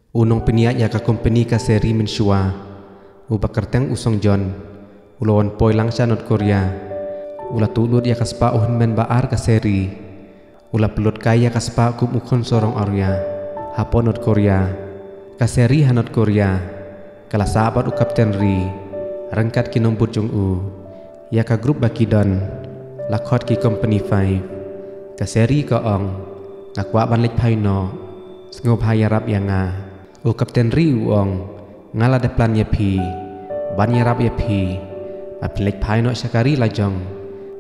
Unong peniak ya ka company ka seri menshua ubakerteng usong John ulawan poi langsha North Korea ula tulut ya ka spa uhun men baar ka seri ula pelut kaya ka spa kum ukon sorong arya hapo North Korea ka seri ha North Korea kala sahabat u Kapten Ri rangkat ki nombut jong u ya ka grup bakidon lakot ki company 5 ka seri ka ong ngakwa ban lek phaino sngop hayarap yang u Kapten Ri uong ngala de plan ya pi ban ya rap ya pi apilek phaino syakari lajong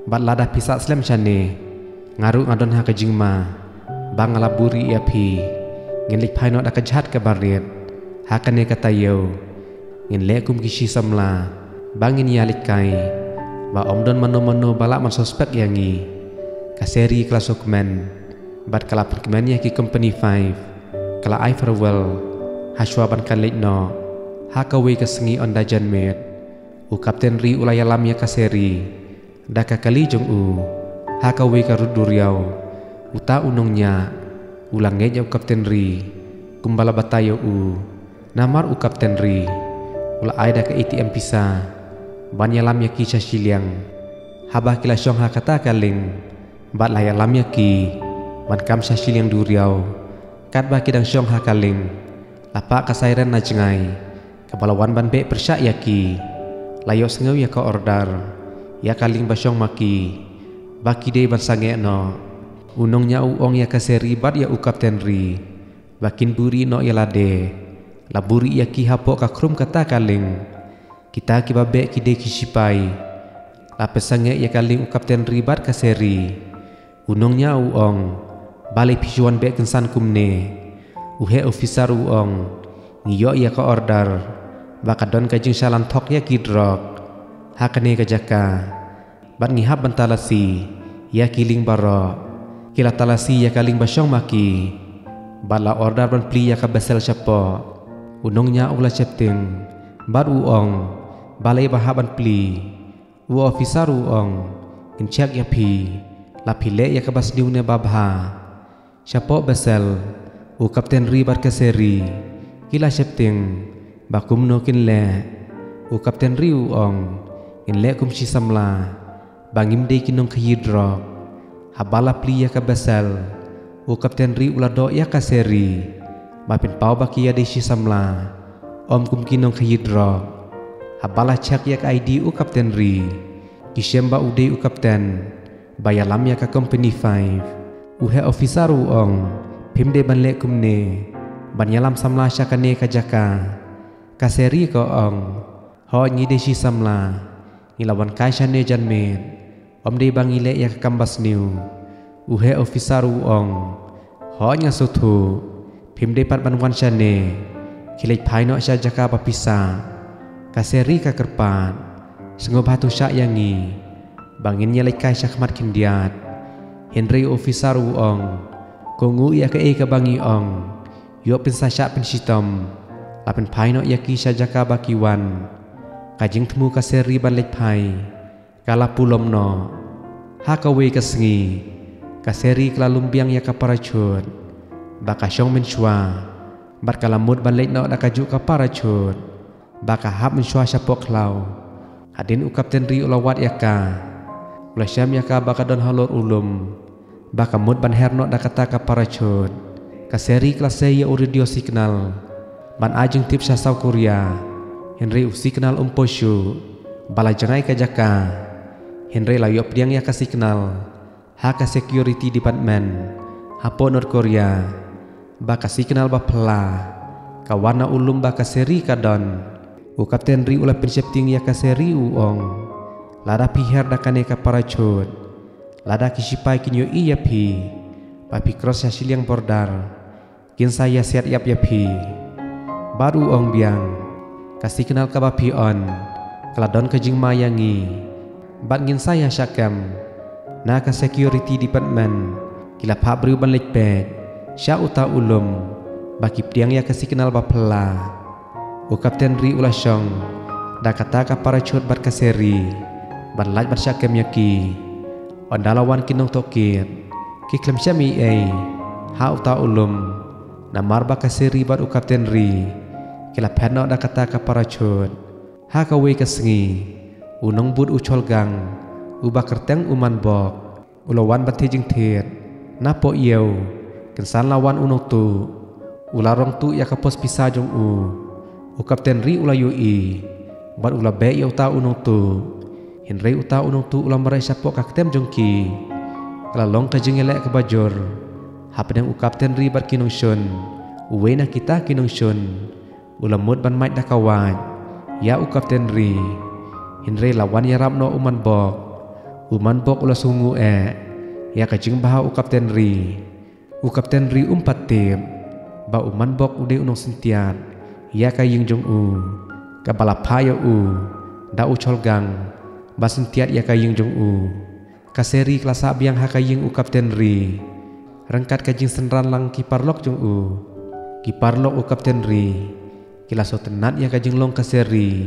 bat lada pisa slem chane ngaru ngadon ha ka jingma bang ngala buri ya pi ngelik phaino da ka jhat ka barit ha kane ka tayo ngin le kum kishi samla bangin ya likai ba omdon mano balak man suspek yangi ka seri kelas ukmen bat kala perkemen ya ki company 5 kala I farewell Hashwaban kalik no hakawe kesengi on dajan met u Kapten Ri ulaya lam ya kaseri daka kali jong u hakawe karut duriau uta unongnya ulang ngeja u Kapten Ri kumbala batayo u namar u Kapten Ri ula aida ke ATM pisa banya lam ya kisah siliang habah kila syong hakata kaling bat laya lam ya ki ban kam siliang duriau kat ba kidang syong hakaling lapa kasairan na jengai kabalawan ban be persyak yaki layos ngeu ya ka ordar ya kaling basyong maki baki de ban sange no unongnya uong ya kaseri bat ya u Kapten Ri bakin buri no ya lade laburi ya ki hapo ka krum kata kaling kita ki babe ki de ki sipai lape sange ya kaling u Kapten Ri bat kaseri unongnya uong bale pisuan be kensan kumne uhe officer uong ngiyo ya ka order bakadon kajing salan thok ya kidrok hakane ka jaka bat ngihap bantalasi ya kiling baro kila talasi ya kaling basyong maki bala order ban pli ya ka besel syapo unongnya ula chepting bat uong balai bahaban pli u officer uong inchak ya pi la pile ya ka basdiune babha syapo besel u Kapten Ri bar kaseri kila septing bakum no kin le u Kapten Ri uong in le kum si samla bangim de kinong khidro habala pli ya ka basal u Kapten Ri ulado ya kaseri bapin pau baki ya de si samla om kum kinong khidro habala chak ya ID u Kapten Ri kisemba ude u Kapten bayalam ya ka company 5 uhe officer uong pimde ban le kumne ban yalam samla syakane ka jaka kaseri ko ong ho ngi de si samla ilawan kai shane janmet omde bang ile ya kambas new uhe officer uong ho nya suthu pimde pat ban wan shane khilek phaino sya jaka papisa kaseri ka kerpat sengob hatu syak yangi bangin nya lekai syakmat kindiat Henry officer uong kongu ya ke ka bangi ong yo pin sa syak pin sitom lapen phaino ya ki sya jaka bakiwan kajing temu ka seri ban lek phai kala pulom no hakawe kasengi ka seri kala lumbiang ya ka parachut baka syong menshwa bat kala mud ban lek no da kaju ka parachut baka hap menshwa syapok lau hadin u Kapten Ri ulawat ya ka ula syam ya ka baka don halor ulum baka mud ban herno da kata ka parachut ka seri kelas ya radio signal ban ajeng tip sya South Korea Henry u signal posyu bala jangai ka jaka Henry layop diang ya ka signal ha ka security department hapo North Korea baka signal ba pela ka warna ulum baka seri ka don u Kapten Ri ula pencepting ya ka seri uong lada piher da kane ka parachut lada kisipai kinyo iya pi papi cross ya siliang bordar kin saya siat yap ya pi baru ong biang kasih kenal ka bapi on keladon ke jing mayangi bat ngin saya syakam na ka security department kila pabri ban lek pek sya uta ulum baki piang ya kasih kenal bapela u Kapten Ri ula syong da kata ka parachut bat kaseri ban laj bat syakam yaki ondalawan kinong tokit ki klem syami ha uta ulum namar ba kaseri bat u Kapten Ri kila phenno da kata ka parachut ha ka we ka sngi unong but u cholgang u ba kerteng uman bok ulawan bathi jing thet na po yeu kensan lawan unong tu ularong tu ya ka pos pisa jong u Kapten Ri ulayu i bat ula be yeu ta unong tu hinrei uta unong tu ulam marai sapok ka ketem jong ki kala long ka jing elek ka bajor hapdeng u Kapten Ri bat kinong shun uwe na kita kinong shun ulamut ban mai da kawat ya u Kapten Ri hinrei lawan ya rapno uman bok ula sungu ya ka jing baha u Kapten Ri patim ba uman bok ude unong sintiat ya ka ying jong ka balapha ya da u cholgang ba sintiat ya ka ying jong kaseri klasa biang ha ka ying u Kapten Ri rangkat ka jing senran lang ki parlok jong ki parlok u Kapten Ri kila so tenat ya ka jing long kaseri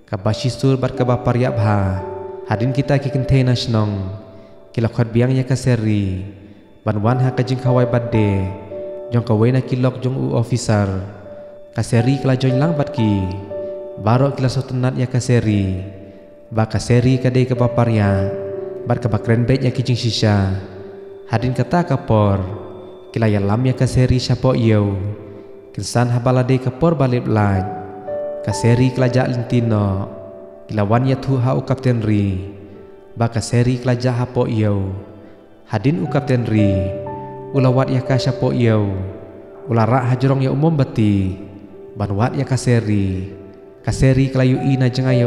ka basisur bat ka baparya bha hadin kita ki kenthe na snong kila khat biang ya kaseri banwan ha ka jing khawai badde jong ka wena kilok jong u officer kaseri kila join lang bat ki barok kila so tenat ya kaseri ba kaseri ka de ka baparya bat ka bakren bet ya ki jing sisa hadin kata kapor kila ya lam ya kaseri sapo yeu kensan habalade kapor balip laj kaseri kelaja lintino kilawan ya tu ha u Kapten Ri ba kaseri kelaja hapo yeu hadin u Kapten Ri ulawat ya ka sapo yeu ulara hajrong ya umum bati banwat ya kaseri kelayu ina jenga ya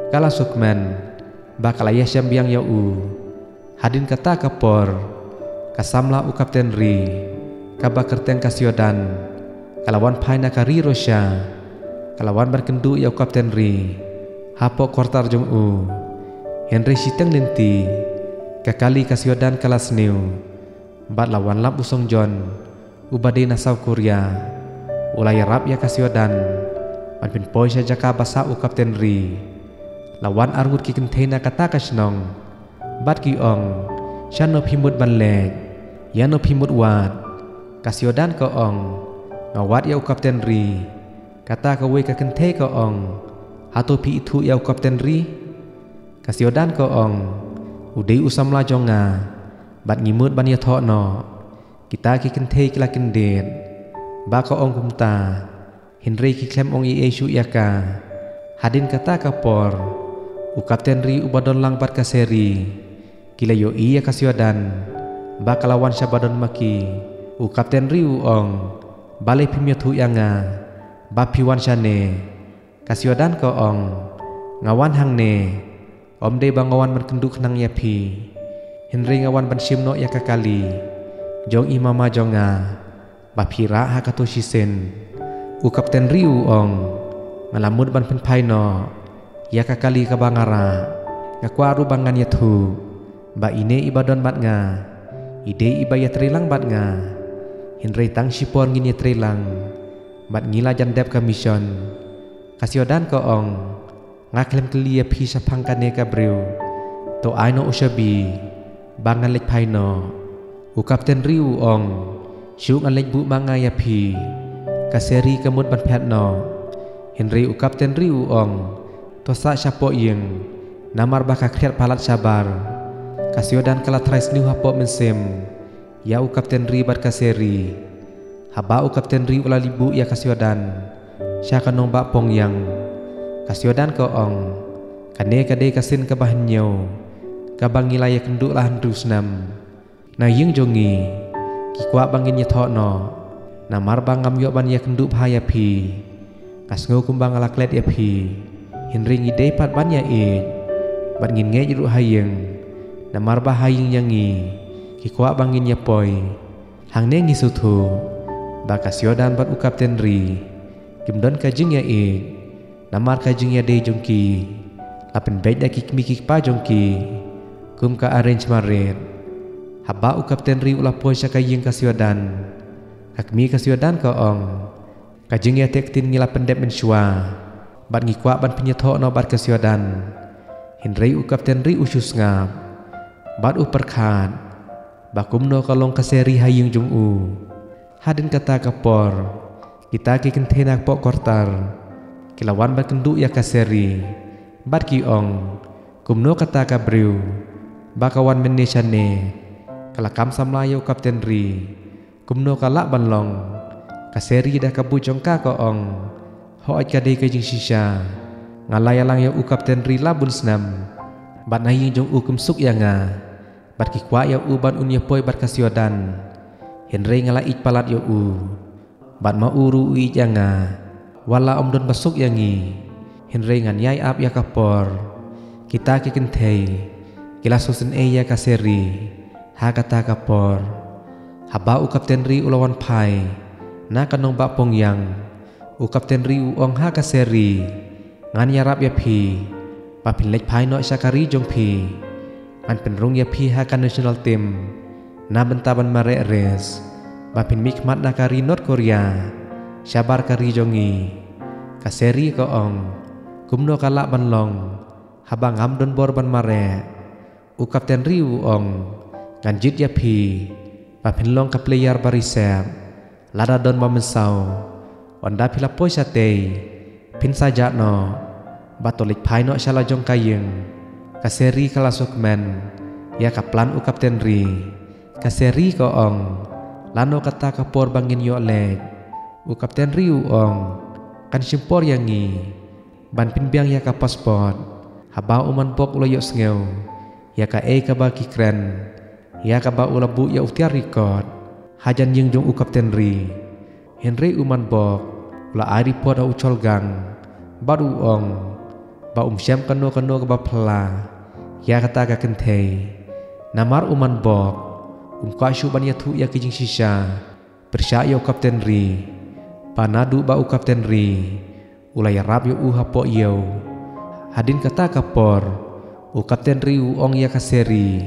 kala sukman ba kalaya syambiang ya hadin kata kapor kasamla u Kapten Ri kaba kerteng kasiodan kalawan paina kari rosya kalawan berkendu ya u Kapten Ri hapo kortar jong Henry siteng linti kakali kasiodan kalas new bat lawan lap usong John ubade nasau Korea ulay rap ya kasiodan ban pin poy saja ka basa u Kapten Ri lawan arngut ki kentena kata kasnong bat ki ong syano phimut ban lek yano phimut wat kasiodan ko ong ngawat ya u Kapten Ri kata ka we ka kenthe ko ong hato pi itu ya u Kapten Ri kasiodan ko ong udei usamla jonga bat ngimut ban ya thokno kita ki kenthe kila kendet ba ko ong kumta Henry ki klem ong i esu ya ka hadin kata kapor u Kapten Ri ubadon lang bat kaseri kila yo iya kasiodan ba kalawan syabadon maki u Kapten Ri ong balai pimyathu yanga ba piwan syane kasiodan ko ong ngawan hangne omde bangawan berkenduk nang yapi Henry ngawan ban simno ya kakali jong imama jonga ba pira ha kato sisen u Kapten Ri ong ngalamut ban penpaino ya kakali ka bangara ngakwaru bangan yathu ba ine ibadon bat nga ide ibaya trilang bat nga Henry tang sipon ngini trilang bat ngila jandep ka mission kasiodan ko ong ngaklem kelia pi sapangkane ka breu to aino usabi bangan lek paino u Kapten Ri ong syuk alek bu manga ya pi kaseri kamut ban phetno Henry u Kapten Ri ong to sa sapo yeng namar baka kriat palat sabar kasiodan kala trais niu hapo mensem ya u Kapten Ri bat kaseri haba u Kapten Ri ula libu ya kasiodan syaka nong ba pong yang kasiodan ko ong kane kade kasin ka bahanyo kabang ngilaya kenduk lahan rusnam na yeng jongi kikwa bangin ya thokno namar bangam yo ban ya kenduk bahaya pi kasngo kumbang alaklet ya pi Henry ngide pat ban ya bat ngin nge jiru hayeng namar bahayeng yangi kikwa bangin ya poi hangne ngisutu ba kasiodan bat u Kapten Ri kimdon kajing ya namar kajing ya de jongki lapen bed da kikmi pa jongki kum ka arrange maret haba u Kapten Ri ulah poi sa kayeng kasiodan kakmi kasiodan ko ong kajing ya tektin ngila pendep mensua bat ngikwa ban penyetho no bat kasiodan Henry u Kapten Ri usus ngap bat u perkhat bakum no kalong kaseri hayeng jong hadin kata kapor kita ki kentenak pok kortar kilawan bat kenduk ya kaseri bat ki ong kumno kata kabriu bakawan meneshane kalakam samlayo kapten ri kumno kalak banlong kaseri dah kabu jongka ko ong hoat kade ke jing shisha ngalayalang ya u kapten ri labun snam bat nayi jong u kumsuk ya nga bat ki kwa ya u ban unya poi bat kasiodan henre ngala ik palat ya u bat ma uru u ya nga wala om don basuk ya ngi henre ngan yai ap ya kapor kita ki kentei kila susun e ya kaseri ha kata kapor haba u kapten ri ulawan pai na kanong ba pong yang u kapten ri u ong ha kaseri ngan yarap ya pi papin lek pai no syakari jong pi an penrung ya pi ha kan national team na bentaban mare res papin mikmat na kari North Korea syabar kari jongi kaseri ko ong kumno kalak banlong habang amdon bor ban mare u kapten ri u ong ngan jit ya pi papin long ka player barisep lada don mamensau onda pila poi sate pin saja no batolik pai no shala jong kayeng kaseri kala sukmen ya kaplan u kapten ri kaseri ko ong lano kata kapor bangin yo leg u kapten ri u ong kan simpor yangi ban pinbiang ya ka pasport haba uman bok ulo yo sngeu ya ka e ka ba kikren ya ka ba ula bu ya utiar record hajan yeng jong u kapten ri henry uman bok ula ari pot au cholgang baru ong ba syam kano ka ba phla ya kata ka kentei namar uman bok ka shu ban ya thu ya kijing shisha persya yo kapten ri panadu ba u kapten ri ula ya rab yo u hapo yo hadin kata kapor u kapten ri u ong ya kaseri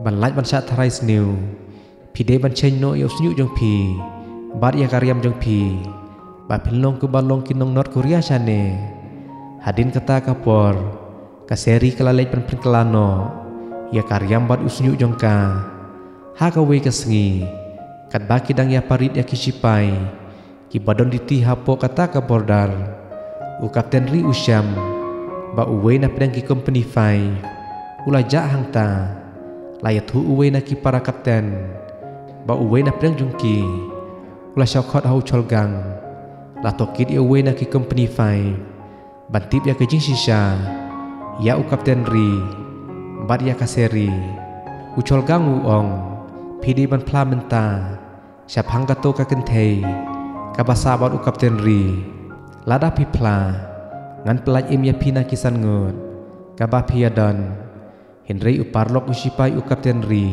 ban laj ban sat tharai sniu pide ban chen no yo snyu jong pi bar ya karyam jong pi ba pinlong ke balong kinong North Korea chane hadin kata kapor kaseri kalalej ban prinkelano ya karyam bat usnyu jong ka ha ka we kasngi kat ba kidang ya parit ya kisipai ki badon diti hapo kata kapor dar u kapten ri usyam ba uwe na pedang ki company 5 ula ja hangta layat hu uwe na ki para kapten ba uwe na pedang jungki ula syakot hau cholgang la tokit ya uwe na ki company 5 bantip ya kejing shisha ya u kapten ri bat ya kaseri u cholgang u ong pidi ban pla menta syap hang kato ka kentei ka basa bat u kapten ri lada pi pla ngan pelaj im ya pina kisan ngut kaba piadon henry uparlok usipai u kapten ri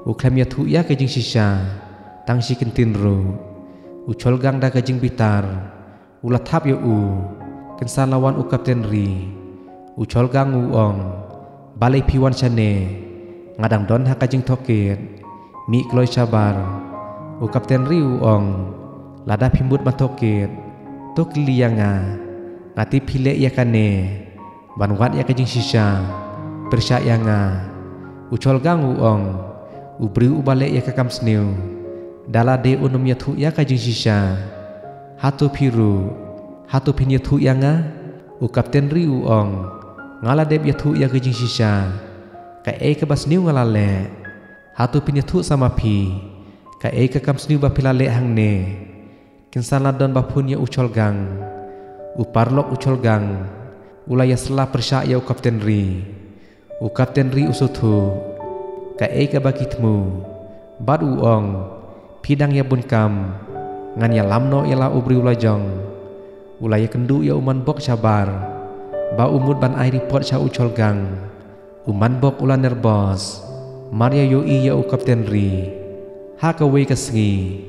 u klem ya thu ya kejing shisha tang si kentin ru u cholgang da kejing bitar ula thap ya u kensan lawan u kapten ri u cholgang u ong balai piwan chane ngadang don ha kejing toket mi kloi sabar u kapten ri u ong lada pimbut ma toket tok liyanga ngati pile ya kane banwat ya kejing shisha persya ya nga ucol gang uong ubri ubale ya kakam sniu dala de unum ya thu ya kejing shisha hatu piru hatu pin ya thu ya nga u kapten ri uong ngala deb ya thu ya kejing shisha ka e ka bas niu ngala le hatu pin ya thu sama pi ka e kakam sniu ba pilale hang ne kinsala don ba pun ya ucol gang uparlok ucol gang ulaya selah persya ya u kapten ri usuthu ka e ka bakitmu bad uong pidang ya bun kam ngan ya lamno ya la ubri ulajong ulaya kendu ya uman bok sabar ba umud ban airi pot sa ucol gang uman bok ulan nerbos maria yo i ya u kapten ri ha ka we kasngi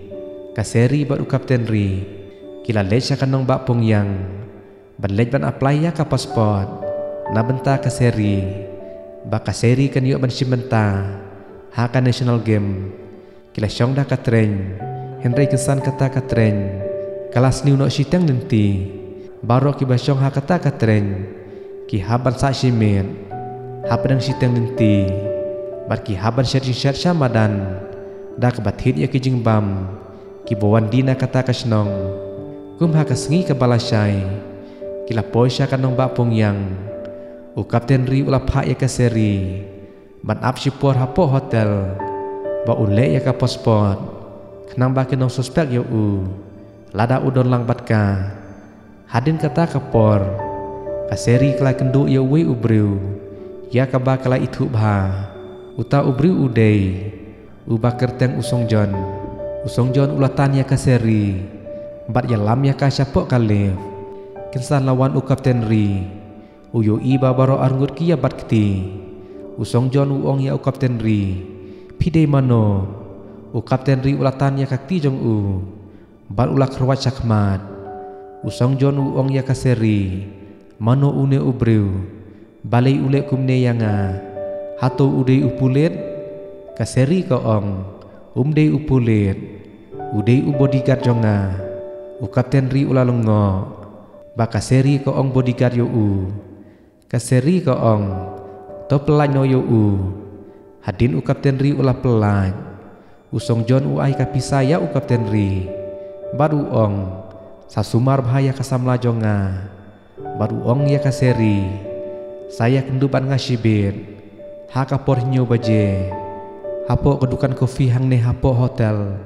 kaseri bad u kapten ri kila lecha kanong ba pong yang ban lej ban apply ya ka pasport na benta kaseri ba kaseri kan yo ban simbenta ha ka national game kila syong da ka tren henry kesan kata ka tren kalas niu no sitang nenti baro ki ba syong ha kata ka tren ki haban sa simet ha padang sitang nenti bar ki haban syar syamadan da ka bathit ya ki jingbam Kibawan dina kata kasnong kumha kasngi kabalasay kila poisya kanong bapong yang u kapten ri ula pha ya kaseri ban ap sipor hapo hotel ba ule ya ka pasport kanang ba kinong suspek yo lada udon lang batka hadin kata kapor kaseri kala kendu ya we ubriu ya ka ba kala itu bha uta ubriu udei uba kerteng usong Jon ulatan ya kaseri bat ya lam ya ka syapok kalif kinsan lawan u kapten ri uyo iba baro arngut kia bat keti usong Jon uong ya u kapten ri pide mano u kapten ri ulatan ya kakti jong bat ulak rawat sakmat usong Jon uong ya kaseri mano une ubriu balai ule kumne yanga hato udei upulit kaseri koong umdei upulit udei bodyguard jonga u kapten ri ulalongo ba kaseri koong bodyguard yo kaseri koong to pelaj no yo hadin u kapten ri ulah pelaj usong Jon ai kapisa ya u kapten ri baru ong sasumar bahaya kasamla jonga baru ong ya kaseri saya kendupan ngasibir haka pornyo baje hapo kedukan kopi hang ne hapo hotel.